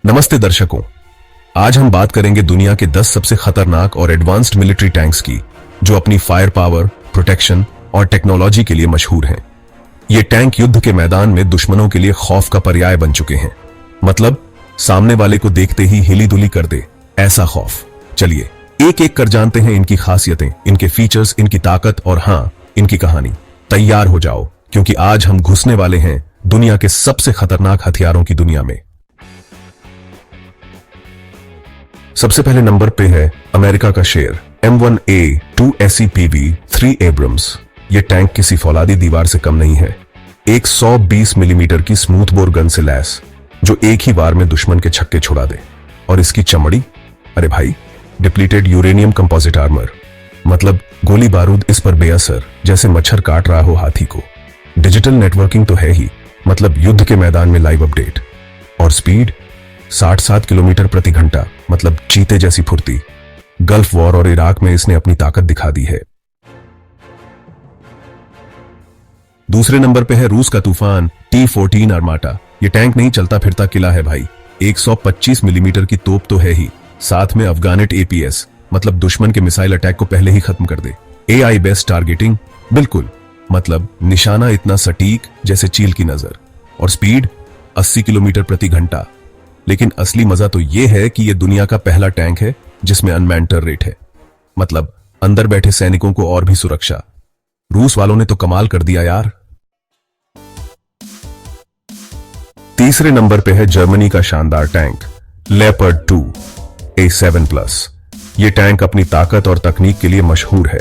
नमस्ते दर्शकों, आज हम बात करेंगे दुनिया के 10 सबसे खतरनाक और एडवांस्ड मिलिट्री टैंक्स की, जो अपनी फायर पावर, प्रोटेक्शन और टेक्नोलॉजी के लिए मशहूर हैं। ये टैंक युद्ध के मैदान में दुश्मनों के लिए खौफ का पर्याय बन चुके हैं। मतलब सामने वाले को देखते ही हिली दुली कर दे, ऐसा खौफ। चलिए एक एक कर जानते हैं इनकी खासियतें, इनके फीचर्स, इनकी ताकत और हाँ, इनकी कहानी। तैयार हो जाओ, क्योंकि आज हम घुसने वाले हैं दुनिया के सबसे खतरनाक हथियारों की दुनिया में। सबसे पहले नंबर पे है अमेरिका का शेर M1A2 SEPV3 एब्रम्स। यह टैंक किसी फौलादी दीवार से कम नहीं है। एक 120 मिलीमीटर की स्मूथ बोर गन से लैस, जो एक ही बार में दुश्मन के छक्के छुड़ा दे। और इसकी चमड़ी, अरे भाई, डिप्लीटेड यूरेनियम कंपोजिट आर्मर। मतलब गोली बारूद इस पर बेअसर, जैसे मच्छर काट रहा हो हाथी को। डिजिटल नेटवर्किंग तो है ही, मतलब युद्ध के मैदान में लाइव अपडेट। और स्पीड 67 किलोमीटर प्रति घंटा, मतलब चीते जैसी फुर्ती। गल्फ वॉर और इराक में इसने अपनी ताकत दिखा दी है। दूसरे नंबर पे है रूस का तूफान T-14 आर्माटा। ये टैंक नहीं चलता फिरता किला है भाई। 125 मिलीमीटर की तोप तो है ही, साथ में अफगानेट APS, मतलब दुश्मन के मिसाइल अटैक को पहले ही खत्म कर दे। AI बेस्ड टारगेटिंग, बिल्कुल, मतलब निशाना इतना सटीक जैसे चील की नजर। और स्पीड 80 किलोमीटर प्रति घंटा। लेकिन असली मजा तो यह है कि यह दुनिया का पहला टैंक है जिसमें अनमैन्ड टर्न रेट है। मतलब अंदर बैठे सैनिकों को और भी सुरक्षा। रूस वालों ने तो कमाल कर दिया यार। तीसरे नंबर पे है जर्मनी का शानदार टैंक लेपर्ड 2 A7+। यह टैंक अपनी ताकत और तकनीक के लिए मशहूर है।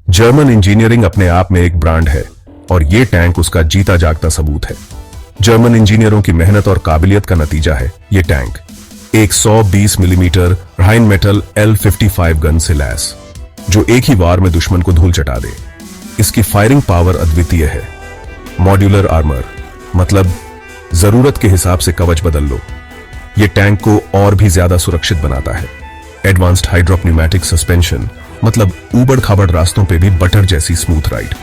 जर्मन इंजीनियरिंग अपने आप में एक ब्रांड है, और यह टैंक उसका जीता जागता सबूत है। जर्मन इंजीनियरों की मेहनत और काबिलियत का नतीजा है यह टैंक। एक 120 मिलीमीटर राइन मेटल L55 गन से लैस, जो एक ही वार में दुश्मन को धूल चटा दे। इसकी फायरिंग पावर अद्वितीय है। मॉड्यूलर आर्मर, मतलब जरूरत के हिसाब से कवच बदल लो। यह टैंक को और भी ज्यादा सुरक्षित बनाता है। एडवांस्ड हाइड्रोप न्यूमैटिक सस्पेंशन, मतलब ऊबड़ खाबड़ रास्तों पे भी बटर जैसी स्मूथ राइड।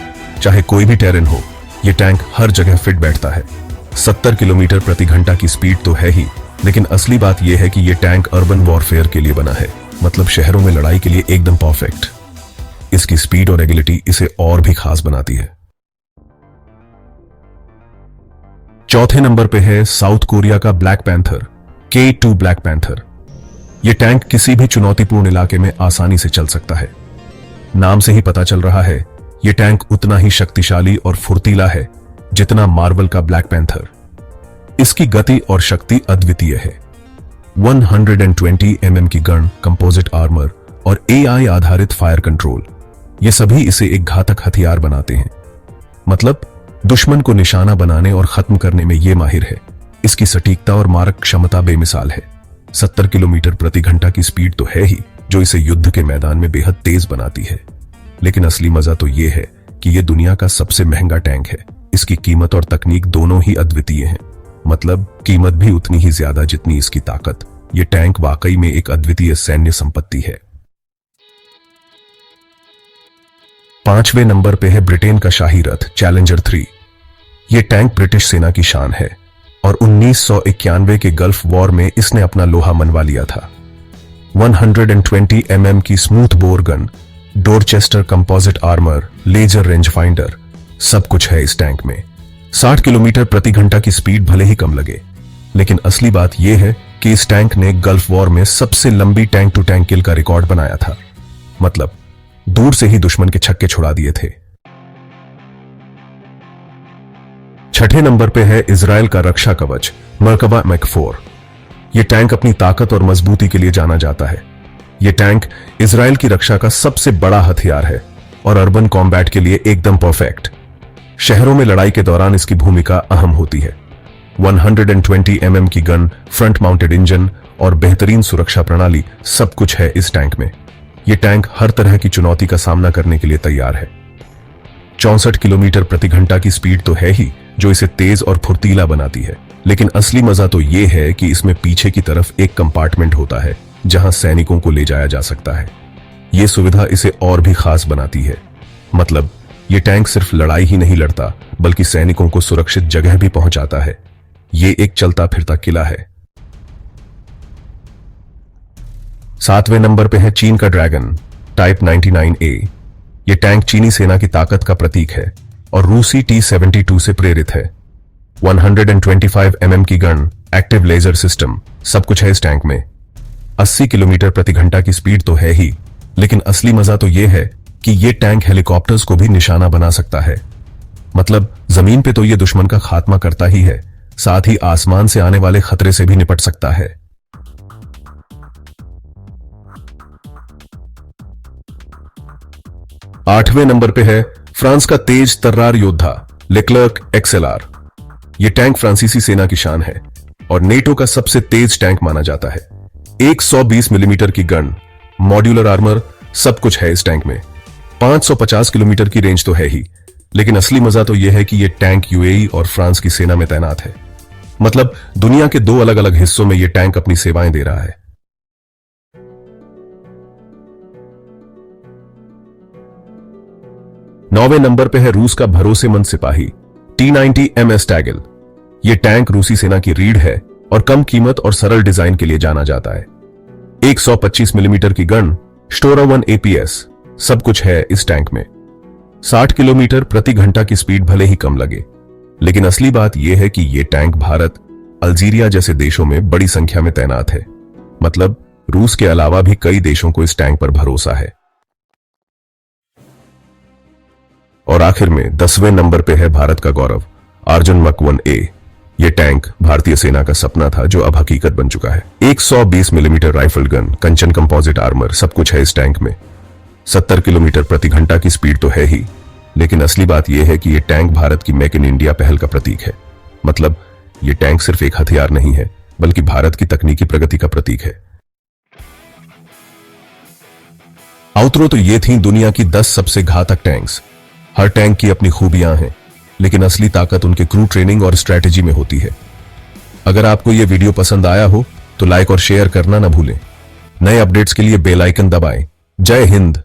चाहे कोई भी टेरेन हो, यह टैंक हर जगह फिट बैठता है। 70 किलोमीटर प्रति घंटा की स्पीड तो है ही, लेकिन असली बात यह है कि यह टैंक अर्बन वॉरफेयर के लिए बना है। मतलब शहरों में लड़ाई के लिए एकदम परफेक्ट। इसकी स्पीड और एगिलिटी इसे और भी खास बनाती है। चौथे नंबर पे है साउथ कोरिया का black panther K2 black panther. यह टैंक किसी भी चुनौतीपूर्ण इलाके में आसानी से चल सकता है। नाम से ही पता चल रहा है, यह टैंक उतना ही शक्तिशाली और फुर्तीला है जितना मार्वल का ब्लैक पैंथर। इसकी गति और शक्ति अद्वितीय है। 120 mm की गन, कंपोजिट आर्मर और AI आधारित फायर कंट्रोल, ये सभी इसे एक घातक हथियार बनाते हैं। मतलब दुश्मन को निशाना बनाने और खत्म करने में यह माहिर है। इसकी सटीकता और मारक क्षमता बेमिसाल है। 70 किलोमीटर प्रति घंटा की स्पीड तो है ही, जो इसे युद्ध के मैदान में बेहद तेज बनाती है। लेकिन असली मजा तो यह है कि यह दुनिया का सबसे महंगा टैंक है। इसकी कीमत और तकनीक दोनों ही अद्वितीय हैं। मतलब कीमत भी उतनी ही ज्यादा जितनी इसकी ताकत। यह टैंक वाकई में एक अद्वितीय सैन्य संपत्ति है। पांचवें नंबर पे है ब्रिटेन का शाही रथ चैलेंजर 3। यह टैंक ब्रिटिश सेना की शान है, और 1991 के गल्फ वॉर में इसने अपना लोहा मनवा लिया था। 120 mm की smooth bore gun, Dorchester composite armour, laser range finder, सब कुछ है इस टैंक में। 60 किलोमीटर प्रति घंटा की स्पीड भले ही कम लगे, लेकिन असली बात यह है कि इस टैंक ने गल्फ वॉर में सबसे लंबी टैंक टू टैंक किल का रिकॉर्ड बनाया था। मतलब दूर से ही दुश्मन के छक्के छुड़ा दिए थे। छठे नंबर पे है इजराइल का रक्षा कवच मर्कबा मैक-4। यह टैंक अपनी ताकत और मजबूती के लिए जाना जाता है। यह टैंक इजराइल की रक्षा का सबसे बड़ा हथियार है, और अर्बन कॉम्बैट के लिए एकदम परफेक्ट। शहरों में लड़ाई के दौरान इसकी भूमिका अहम होती है। 120 mm की गन, फ्रंट माउंटेड इंजन और बेहतरीन सुरक्षा प्रणाली, सब कुछ है इस टैंक में। यह टैंक हर तरह की चुनौती का सामना करने के लिए तैयार है। 64 किलोमीटर प्रति घंटा की स्पीड तो है ही, जो इसे तेज और फुर्तीला बनाती है। लेकिन असली मजा तो यह है कि इसमें पीछे की तरफ एक कंपार्टमेंट होता है जहां सैनिकों को ले जाया जा सकता है। यह सुविधा इसे और भी खास बनाती है। मतलब यह टैंक सिर्फ लड़ाई ही नहीं लड़ता, बल्कि सैनिकों को सुरक्षित जगह भी पहुंचाता है। यह एक चलता फिरता किला है। 7वें नंबर पे है चीन का ड्रैगन टाइप 99A। ये टैंक चीनी सेना की ताकत का प्रतीक है और रूसी T-72 से प्रेरित है। 125 mm की गन, एक्टिव लेजर सिस्टम, सब कुछ है इस टैंक में। 80 किलोमीटर प्रति घंटा की स्पीड तो है ही, लेकिन असली मजा तो यह है कि ये टैंक हेलीकॉप्टर्स को भी निशाना बना सकता है। मतलब जमीन पे तो ये दुश्मन का खात्मा करता ही है, साथ ही आसमान से आने वाले खतरे से भी निपट सकता है। आठवें नंबर पे है फ्रांस का तेज तर्रार योद्धा लेक्लर्क XLR। यह टैंक फ्रांसीसी सेना की शान है और नेटो का सबसे तेज टैंक माना जाता है। 120 मिलीमीटर की गन, मॉड्यूलर आर्मर, सब कुछ है इस टैंक में। 550 किलोमीटर की रेंज तो है ही, लेकिन असली मजा तो यह है कि यह टैंक UAE और फ्रांस की सेना में तैनात है। मतलब दुनिया के दो अलग अलग हिस्सों में यह टैंक अपनी सेवाएं दे रहा है। नौवें नंबर पे है रूस का भरोसेमंद सिपाही T-90 MS टैगल। यह टैंक रूसी सेना की रीढ़ है और कम कीमत और सरल डिजाइन के लिए जाना जाता है। 125 मिलीमीटर की गन, स्टोरा 1 APS, सब कुछ है इस टैंक में। 60 किलोमीटर प्रति घंटा की स्पीड भले ही कम लगे, लेकिन असली बात यह है कि यह टैंक भारत, अल्जीरिया जैसे देशों में बड़ी संख्या में तैनात है। मतलब रूस के अलावा भी कई देशों को इस टैंक पर भरोसा है। और आखिर में 10वें नंबर पे है भारत का गौरव अर्जुन Mk 1A। यह टैंक भारतीय सेना का सपना था जो अब हकीकत बन चुका है। 120 मिलीमीटर राइफल गन, कंचन कंपोजिट आर्मर, सब कुछ है इस टैंक में। 70 किलोमीटर प्रति घंटा की स्पीड तो है ही, लेकिन असली बात यह है कि यह टैंक भारत की मेक इन इंडिया पहल का प्रतीक है। मतलब यह टैंक सिर्फ एक हथियार नहीं है, बल्कि भारत की तकनीकी प्रगति का प्रतीक है। आउटरो तो ये थी दुनिया की 10 सबसे घातक टैंक्स। हर टैंक की अपनी खूबियां हैं, लेकिन असली ताकत उनके क्रू ट्रेनिंग और स्ट्रेटेजी में होती है। अगर आपको यह वीडियो पसंद आया हो तो लाइक और शेयर करना ना भूलें। नए अपडेट्स के लिए बेल आइकन दबाएं। जय हिंद।